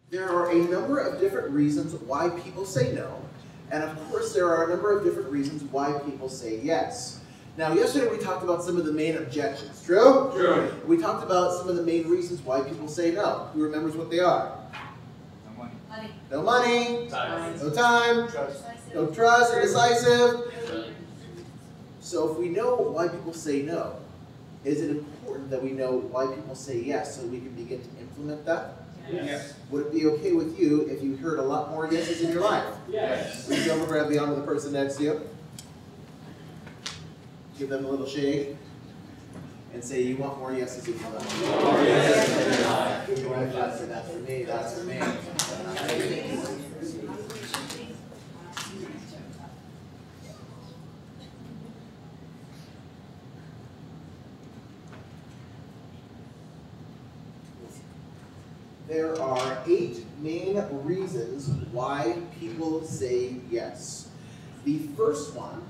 There are a number of different reasons why people say no, and of course there are a number of different reasons why people say yes. Now, yesterday we talked about some of the main objections, true? True. We talked about some of the main reasons why people say no. Who remembers what they are? No money. No money. Time. No time. Trust. No trust. Indecisive. So if we know why people say no, is it important that we know why people say yes so we can begin to implement that? Yes. Would it be okay with you if you heard a lot more yeses in your life? Yes. Reach over, grab the arm of the person next to you. Give them a little shake. And say, you want more yeses in your life. More yeses in your life. Your wife, that's for me, that's for me. There are 8 main reasons why people say yes. The first one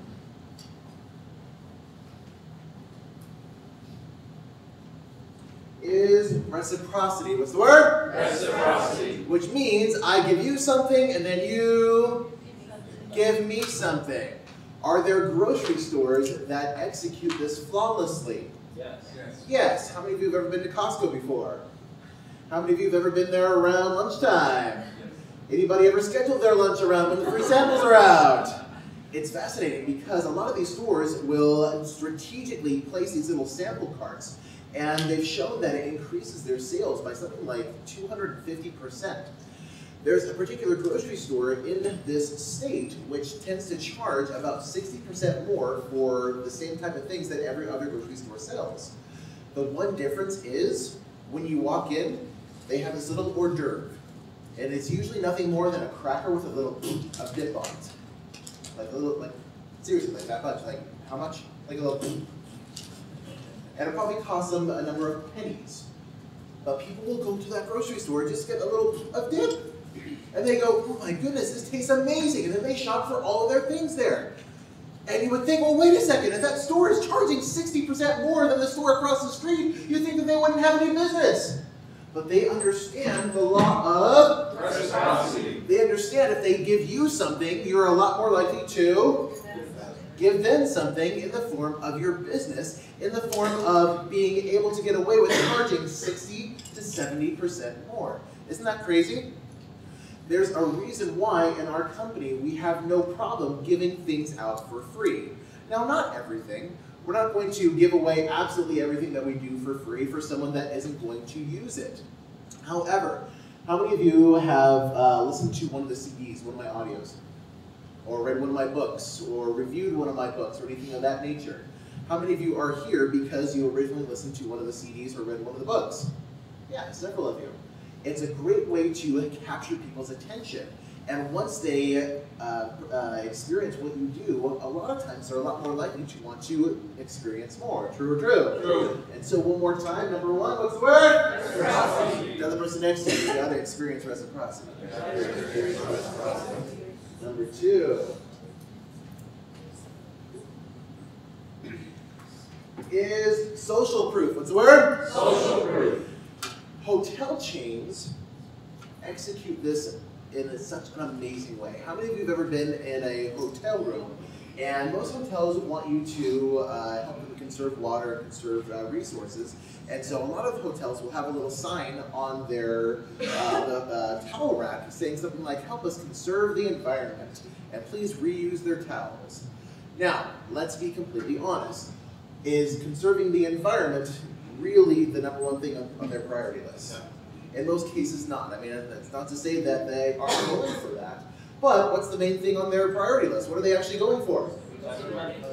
is reciprocity. What's the word? Reciprocity. Which means I give you something and then you give me something. Are there grocery stores that execute this flawlessly? Yes. Yes. How many of you have ever been to Costco before? How many of you have ever been there around lunchtime? Anybody ever scheduled their lunch around when the free samples are out? It's fascinating because a lot of these stores will strategically place these little sample carts, and they've shown that it increases their sales by something like 250%. There's a particular grocery store in this state which tends to charge about 60% more for the same type of things that every other grocery store sells. The one difference is when you walk in, they have this little hors d'oeuvre, and it's usually nothing more than a cracker with a little of dip on it. Like a little, like, seriously, like that much. Like, how much? Like a little. And it probably costs them a number of pennies. But people will go to that grocery store and just get a little of dip. And they go, oh my goodness, this tastes amazing. And then they shop for all of their things there. And you would think, well, wait a second, if that store is charging 60% more than the store across the street, you'd think that they wouldn't have any business. But they understand the law of reciprocity. They understand if they give you something, you're a lot more likely to give them something in the form of your business, in the form of being able to get away with charging 60 to 70% more. Isn't that crazy? There's a reason why in our company we have no problem giving things out for free. Now, not everything. We're not going to give away absolutely everything that we do for free for someone that isn't going to use it. However, how many of you have listened to one of the CDs, one of my audios, or read one of my books, or reviewed one of my books, or anything of that nature? How many of you are here because you originally listened to one of the CDs or read one of the books? Yeah, several of you. It's a great way to capture people's attention. And once they experience what you do, a lot of times they're a lot more likely to want to experience more. True or true? True. And so one more time, number 1, what's the word? Reciprocity. The other person next to you, you got to experience reciprocity. Number 2 is social proof. What's the word? Social proof. Hotel chains execute this in such an amazing way. How many of you have ever been in a hotel room, and most hotels want you to help them conserve water and conserve resources, and so a lot of hotels will have a little sign on their towel rack saying something like, help us conserve the environment, and please reuse their towels. Now, let's be completely honest. Is conserving the environment really the number 1 thing on their priority list? In most cases, not. I mean, that's not to say that they aren't going for that. But what's the main thing on their priority list? What are they actually going for?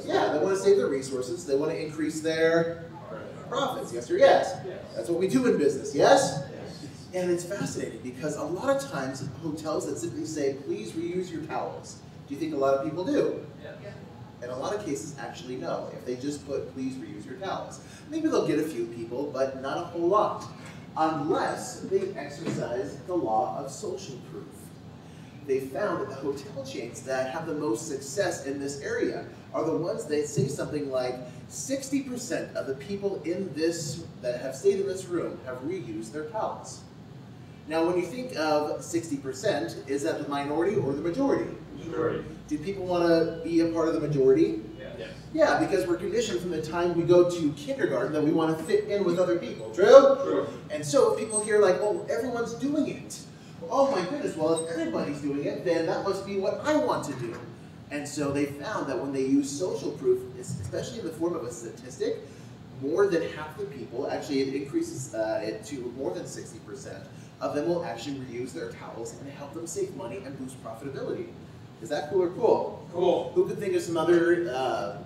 Yeah, they want to save their resources. They want to increase their profits. Yes or yes? That's what we do in business, yes? And it's fascinating because a lot of times hotels that simply say, please reuse your towels. Do you think a lot of people do? In a lot of cases, actually no. If they just put, please reuse your towels. Maybe they'll get a few people, but not a whole lot. Unless they exercise the law of social proof. They found that the hotel chains that have the most success in this area are the ones that say something like 60% of the people in this that have stayed in this room have reused their towels. Now, when you think of 60%, is that the minority or the majority? Majority. Do people want to be a part of the majority? Yes. Yeah, because we're conditioned from the time we go to kindergarten that we want to fit in with other people. True? True. And so if people hear like, oh, everyone's doing it. Oh my goodness, well, if everybody's doing it, then that must be what I want to do. And so they found that when they use social proof, especially in the form of a statistic, more than half the people, actually it increases it to more than 60%, of them will actually reuse their towels and help them save money and boost profitability. Is that cool or cool? Cool. Who could think of some other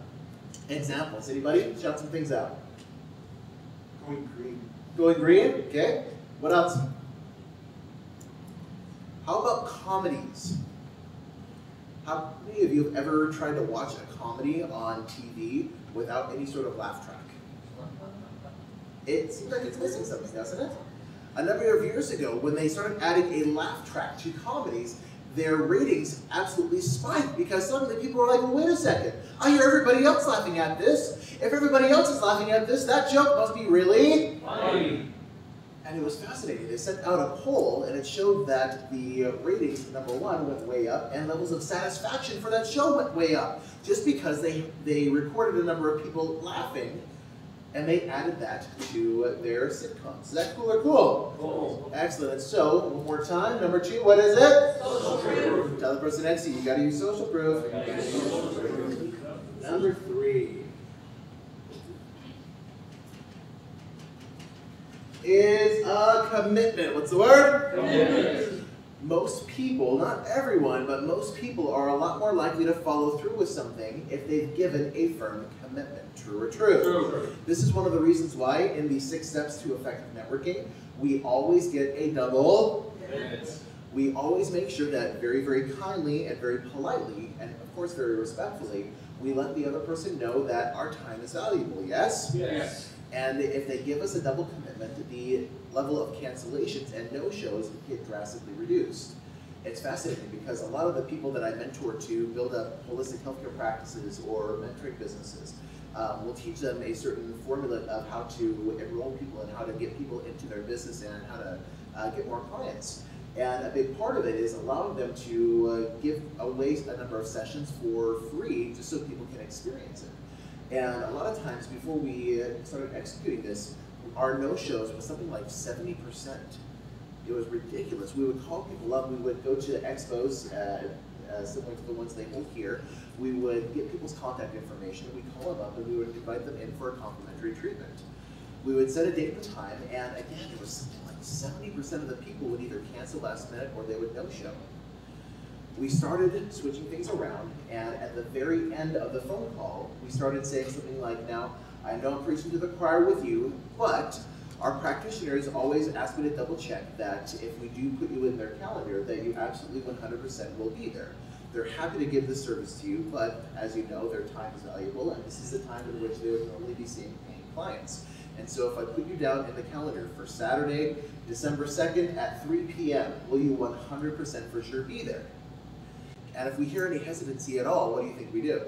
examples? Anybody? Shout some things out. Going green. Going green? Okay. What else? How about comedies? How many of you have ever tried to watch a comedy on TV without any sort of laugh track? It seems like it's missing something, doesn't it? A number of years ago, when they started adding a laugh track to comedies, their ratings absolutely spiked because suddenly people were like, well, wait a second, I hear everybody else laughing at this. If everybody else is laughing at this, that joke must be really funny. And it was fascinating. They sent out a poll and it showed that the ratings, number one, went way up and levels of satisfaction for that show went way up. Just because they recorded a number of people laughing and they added that to their sitcoms. Is that cool or cool? Cool. Excellent. And so, one more time, number two, what is it? Social proof. Tell the person next to you, you gotta use social proof. Number three is a commitment. What's the word? Commitment. Most people, not everyone, but most people are a lot more likely to follow through with something if they've given a firm commitment. True or true? True. This is one of the reasons why in the 6 steps to effective networking, we always get a double Commitment. We always make sure that very, very kindly and very politely, and of course very respectfully, we let the other person know that our time is valuable, yes? Yes. And if they give us a double commitment, the level of cancellations and no-shows get drastically reduced. It's fascinating because a lot of the people that I mentor to build up holistic healthcare practices or mentoring businesses will teach them a certain formula of how to enroll people and how to get people into their business and how to get more clients. And a big part of it is allowing them to give away a number of sessions for free just so people can experience it. And a lot of times before we started executing this, our no-shows was something like 70%. It was ridiculous. We would call people up, we would go to expos, similar to the ones they hold here. We would get people's contact information, we'd call them up, and we would invite them in for a complimentary treatment. We would set a date and time, and again, it was something like 70% of the people would either cancel last minute or they would no-show. We started switching things around, and at the very end of the phone call, we started saying something like, now, I know I'm preaching to the choir with you, but our practitioners always ask me to double check that if we do put you in their calendar, that you absolutely 100% will be there. They're happy to give this service to you, but as you know, their time is valuable, and this is the time in which they would normally be seeing paying clients. And so if I put you down in the calendar for Saturday, December 2nd at 3 p.m., will you 100% for sure be there? And if we hear any hesitancy at all, what do you think we do?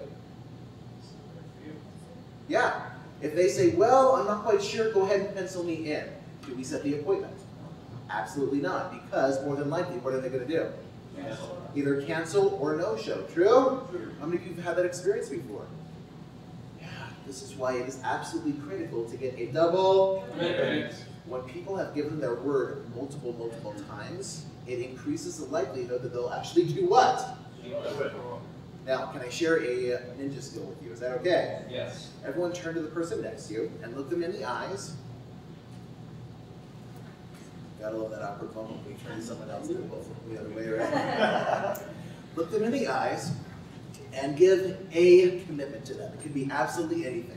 Yeah. If they say, well, I'm not quite sure, go ahead and pencil me in. Do we set the appointment? Absolutely not, because more than likely, what are they going to do? Cancel. Either cancel or no-show. True? How many of you have had that experience before? Yeah. This is why it is absolutely critical to get a double Commitment. When people have given their word multiple times, it increases the likelihood that they'll actually do what? Now, can I share a ninja skill with you? Is that okay? Yes. Everyone turn to the person next to you and look them in the eyes. Gotta love that awkward moment when we turn to someone else and they're both looking the other way, right? Look them in the eyes and give a commitment to them. It could be absolutely anything.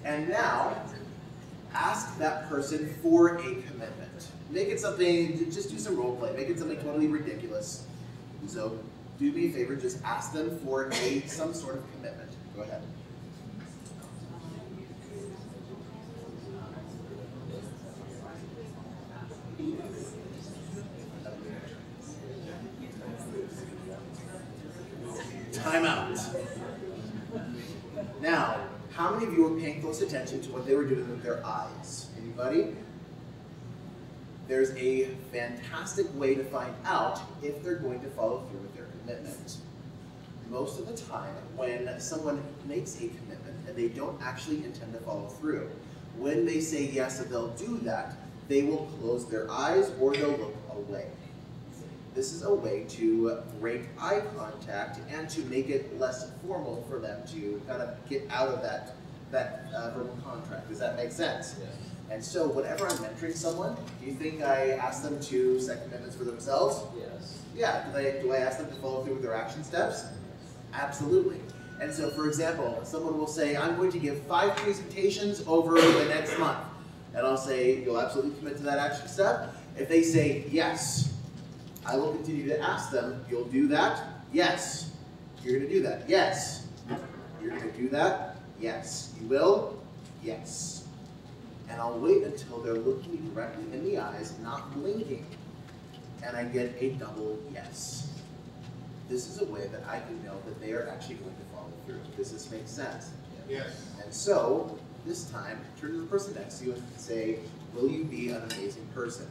And now, ask that person for a commitment. Make it something, just do some role play, make it something totally ridiculous. So, do me a favor, just ask them for some sort of commitment. Go ahead. out. Now, how many of you were paying close attention to what they were doing with their eyes? Anybody? There's a fantastic way to find out if they're going to follow through with their commitment. Most of the time, when someone makes a commitment and they don't actually intend to follow through, when they say yes that they'll do that, they will close their eyes or they'll look away. This is a way to break eye contact and to make it less formal for them to kind of get out of that verbal contract. Does that make sense? Yes. And so whenever I'm mentoring someone, do you think I ask them to set commitments for themselves? Yes. Yeah. Do I ask them to follow through with their action steps? Absolutely. And so, for example, someone will say, I'm going to give 5 presentations over the next month. And I'll say, you'll absolutely commit to that action step? If they say yes, I will continue to ask them, you'll do that? Yes. You're going to do that? Yes. You're going to do that? Yes. You will? Yes. And I'll wait until they're looking me directly in the eyes, not blinking, and I get a double yes. This is a way that I can know that they are actually going to follow through. Does this make sense? Yes. And so, this time, turn to the person next to you and say, will you be an amazing person?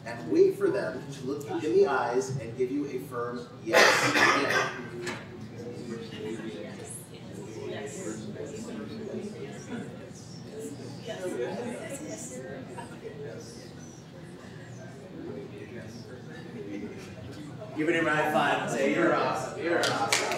And wait for them to look you in the eyes and give you a firm yes again. Give it a high five and say, you're awesome, you're awesome.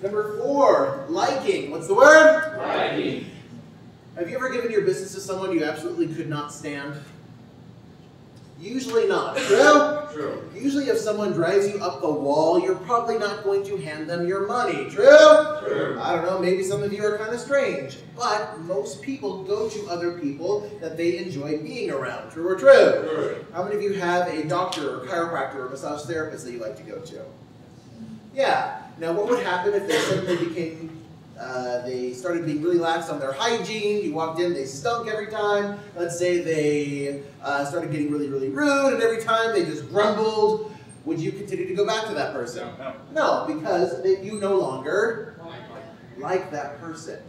Number 4, liking. What's the word? Liking. Have you ever given your business to someone you absolutely could not stand? Usually not. True? True. Usually if someone drives you up the wall, you're probably not going to hand them your money. True? True. I don't know, maybe some of you are kind of strange. But most people go to other people that they enjoy being around. True or true? True. How many of you have a doctor or chiropractor or massage therapist that you like to go to? Yeah. Now what would happen if they suddenly became they started being really lax on their hygiene, you walked in, they stunk every time. Let's say they started getting really, really rude, and every time they just grumbled. Would you continue to go back to that person? No, because you no longer like that person.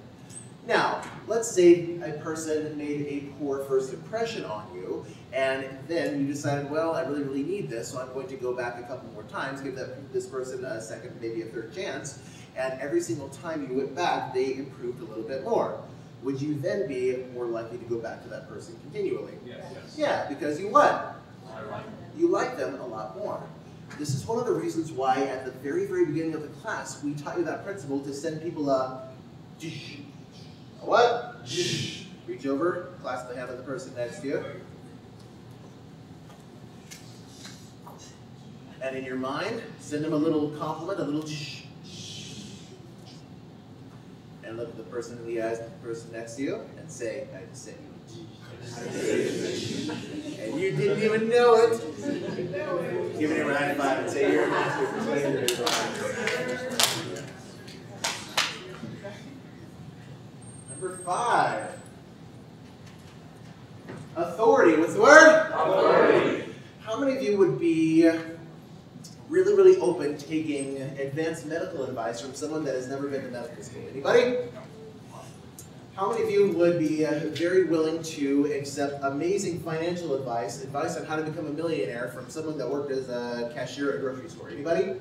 Now, let's say a person made a poor first impression on you, and then you decided, well, I really, really need this, so I'm going to go back a couple more times, give this person a second, maybe a third chance. And every single time you went back, they improved a little bit more. Would you then be more likely to go back to that person continually? Yes. Yeah, because you what? I like You like them a lot more. This is one of the reasons why at the very, very beginning of the class, we taught you that principle to send people a what? Reach over, clasp the hand of the person next to you. And in your mind, send them a little compliment, a little and look at the person in the eyes of the person next to you and say, I just sent you. And you didn't even know it. Give it a high five and say, you're a master of persuasion. Number 5. Authority. What's the word? Authority. How many of you would be really, really open to taking advanced medical advice from someone that has never been to medical school? Anybody? How many of you would be very willing to accept amazing financial advice on how to become a millionaire from someone that worked as a cashier at a grocery store? Anybody?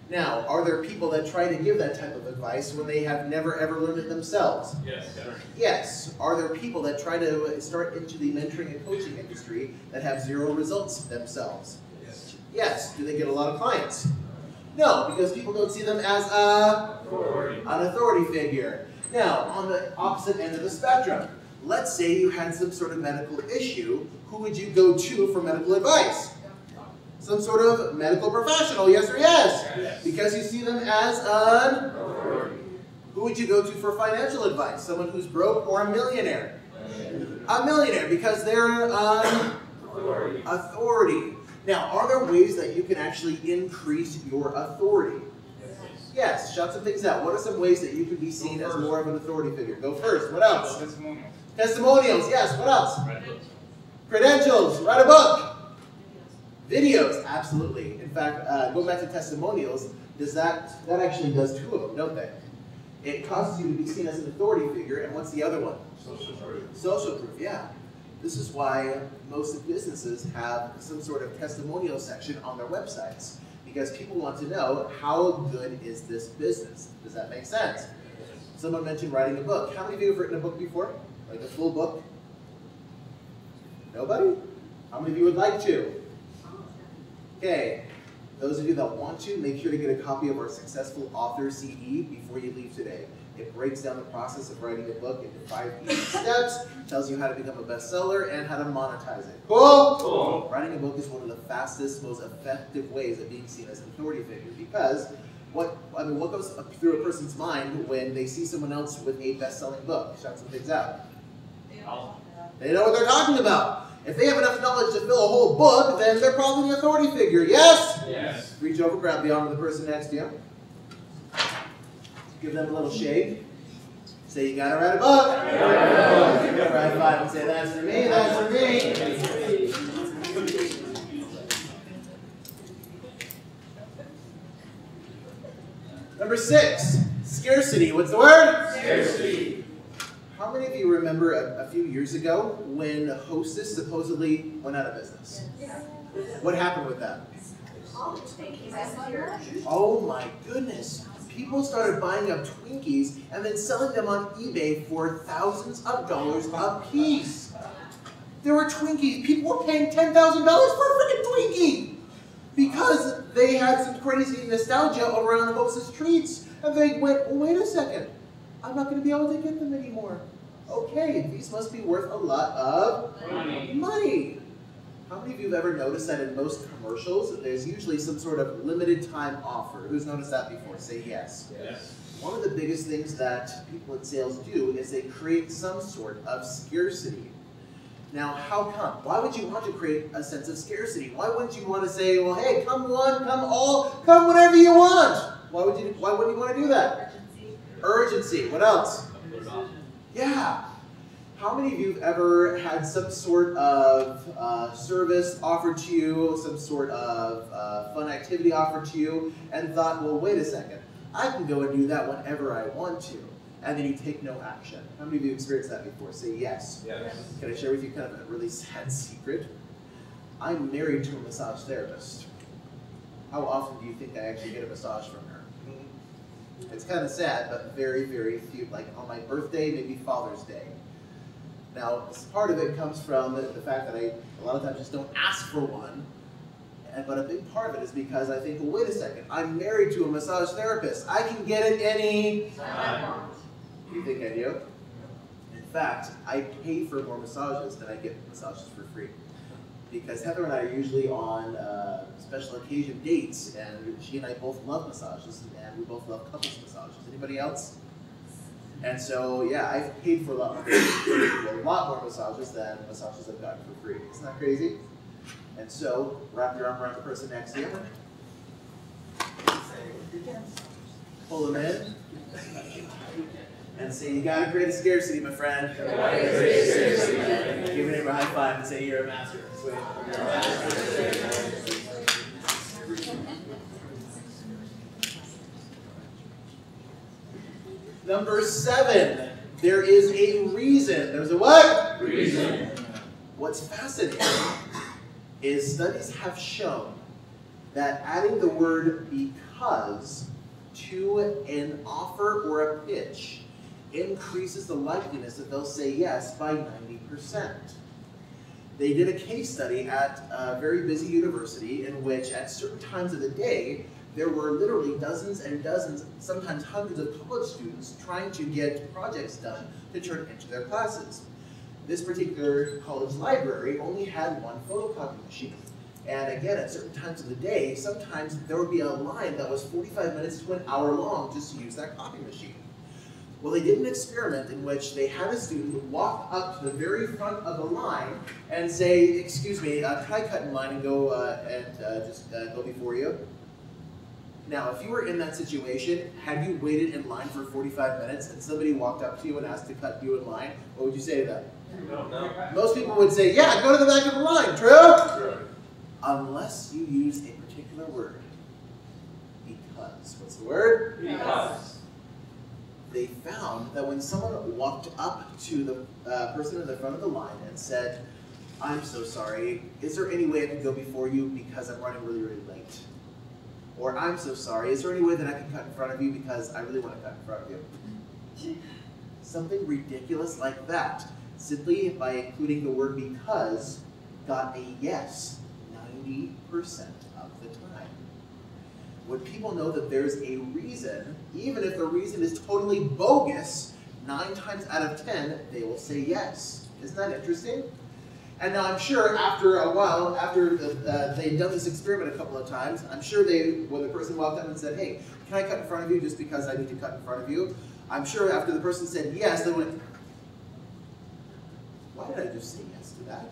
Now, are there people that try to give that type of advice when they have never ever learned it themselves? Yes. Yes. Are there people that try to start into the mentoring and coaching industry that have 0 results themselves? Yes. Yes. Do they get a lot of clients? No, because people don't see them as an authority figure. Now, on the opposite end of the spectrum, let's say you had some sort of medical issue. Who would you go to for medical advice? Some sort of medical professional, yes or yes? Yes. Because you see them as an authority. Who would you go to for financial advice? Someone who's broke or a millionaire? A millionaire, because they're an authority. Now, are there ways that you can actually increase your authority? Yes, shout some things out. What are some ways that you can be seen as more of an authority figure? Go first. What else? Testimonials, yes. What else? Credentials, write a book. Videos, absolutely. In fact, going back to testimonials, that actually does two of them, don't they? It causes you to be seen as an authority figure, and what's the other one? Social proof. Social proof, yeah. This is why most businesses have some sort of testimonial section on their websites, because people want to know how good is this business. Does that make sense? Someone mentioned writing a book. How many of you have written a book before? Like a full book? Nobody? How many of you would like to? Okay, those of you that want to, make sure to get a copy of our Successful Author CD before you leave today. It breaks down the process of writing a book into 5 easy steps, tells you how to become a bestseller, and how to monetize it. Cool? Cool. Writing a book is one of the fastest, most effective ways of being seen as an authority figure, because what goes through a person's mind when they see someone else with a best-selling book? Shout some things out. They know what they're talking about. If they have enough knowledge to fill a whole book, then they're probably an authority figure. Yes? Yes. Reach over, grab the arm of the person next to you. Give them a little shake. Say, you gotta write a book. Give them a high five and say, that's for me, that's for me. Number 6, scarcity. What's the word? Scarcity. How many of you remember a few years ago when Hostess supposedly went out of business? What happened with that? Oh my goodness. People started buying up Twinkies and then selling them on eBay for thousands of dollars a piece. There were Twinkies. People were paying $10,000 for a freaking Twinkie because they had some crazy nostalgia around Hostess treats. And they went, oh, wait a second. I'm not going to be able to get them anymore. Okay, these must be worth a lot of money. How many of you have ever noticed that in most commercials, there's usually some sort of limited time offer? Who's noticed that before? Say yes. Yes. One of the biggest things that people in sales do is they create some sort of scarcity. Now, how come? Why would you want to create a sense of scarcity? Why wouldn't you want to say, well, hey, come one, come all, come whatever you want? Why wouldn't you want to do that? Urgency. What else? Yeah. How many of you have ever had some sort of service offered to you, some sort of fun activity offered to you, and thought, well, wait a second, I can go and do that whenever I want to, and then you take no action? How many of you experienced that before? Say yes. Yes. Can I share with you kind of a really sad secret? I'm married to a massage therapist. How often do you think I actually get a massage from her? It's kind of sad, but very, very few. Like on my birthday, maybe Father's Day. Now, part of it comes from the fact that I, a lot of times, just don't ask for one. But a big part of it is because I think, well, wait a second. I'm married to a massage therapist. I can get it any time. You think I do? In fact, I pay for more massages than I get massages for free. Because Heather and I are usually on special occasion dates, and she and I both love massages, and we both love couples massages. Anybody else? And so, yeah, I've paid for a lot more massages than massages I've gotten for free. Isn't that crazy? And so, wrap your arm around the person next to you. Pull them in. And say, you gotta create a scarcity, my friend. Give your neighbor a high five and say, you're a master. Sweet. Number 7, there is a reason. There's a what? Reason. What's fascinating is studies have shown that adding the word because to an offer or a pitch increases the likeliness that they'll say yes by 90%. They did a case study at a very busy university in which at certain times of the day, there were literally dozens and dozens, sometimes hundreds of college students trying to get projects done to turn into their classes. This particular college library only had one photocopy machine. And again, at certain times of the day, sometimes there would be a line that was 45 minutes to an hour long just to use that copy machine. Well, they did an experiment in which they had a student walk up to the very front of the line and say, excuse me, can I cut in line and go just go before you? Now, if you were in that situation, had you waited in line for 45 minutes and somebody walked up to you and asked to cut you in line, what would you say to them? No. Most people would say, yeah, go to the back of the line, true? True. Unless you use a particular word. Because. What's the word? Because. They found that when someone walked up to the person in the front of the line and said, I'm so sorry, is there any way I can go before you because I'm running really, really late? Or I'm so sorry, is there any way that I can cut in front of you because I really want to cut in front of you? Something ridiculous like that, simply by including the word because, got a yes 90% of the time. When people know that there's a reason, even if the reason is totally bogus, 9 times out of 10, they will say yes. Isn't that interesting? And now I'm sure after a while, after they'd done this experiment a couple of times, I'm sure when the person walked up and said, hey, can I cut in front of you just because I need to cut in front of you? I'm sure after the person said yes, they went, why did I just say yes to that?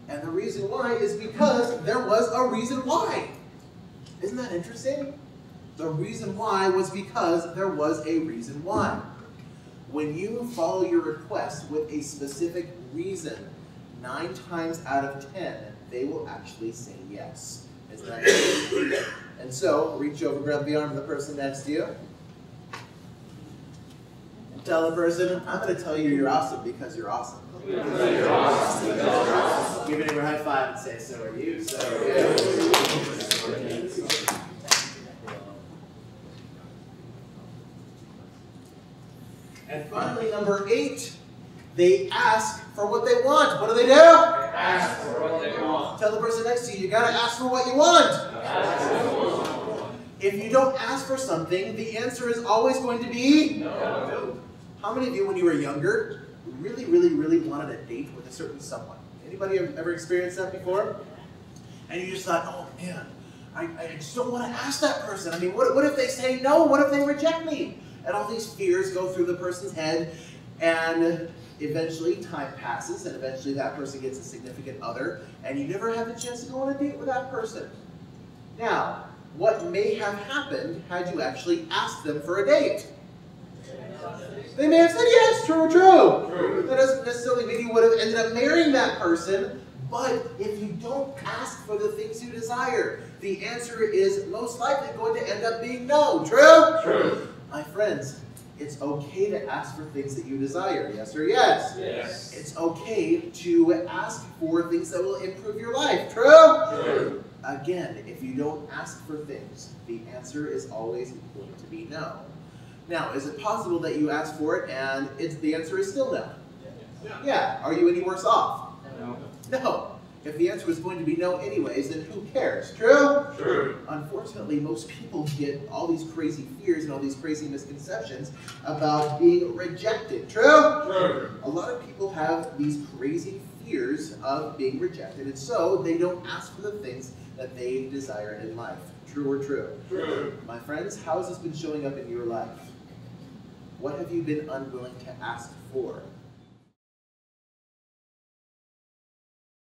And the reason why is because there was a reason why. Isn't that interesting? The reason why was because there was a reason why. When you follow your request with a specific reason, 9 times out of 10, they will actually say yes. Isn't that interesting? And so, reach over, grab the arm of the person next to you. Tell the person, I'm going to tell you you're awesome because you're awesome. Give your neighbor a high five and say, so are you, so are you. And finally, number 8, they ask for what they want. What do they do? Ask for what they want. Tell the person next to you, you gotta ask for what you want. If you don't ask for something, the answer is always going to be No. How many of you, when you were younger, really, really, really wanted a date with a certain someone? Anybody ever experienced that before? And you just thought, oh man, I just don't want to ask that person. I mean, what if they say no? What if they reject me? And all these fears go through the person's head, and eventually time passes, and eventually that person gets a significant other, and you never have the chance to go on a date with that person. Now, what may have happened had you actually asked them for a date? They may have said yes, true or true. That doesn't necessarily mean you would have ended up marrying that person, but if you don't ask for the things you desire, the answer is most likely going to end up being no. True? True. My friends, it's okay to ask for things that you desire. Yes or yes? Yes. It's okay to ask for things that will improve your life. True? True. Again, if you don't ask for things, the answer is always going to be no. Now, is it possible that you ask for it and the answer is still no? Yeah. Are you any worse off? No. No. If the answer is going to be no anyways, then who cares? True? True. Unfortunately, most people get all these crazy fears and all these crazy misconceptions about being rejected. True? True. A lot of people have these crazy fears of being rejected, and so they don't ask for the things that they desire in life. True or true? True. My friends, how has this been showing up in your life? What have you been unwilling to ask for?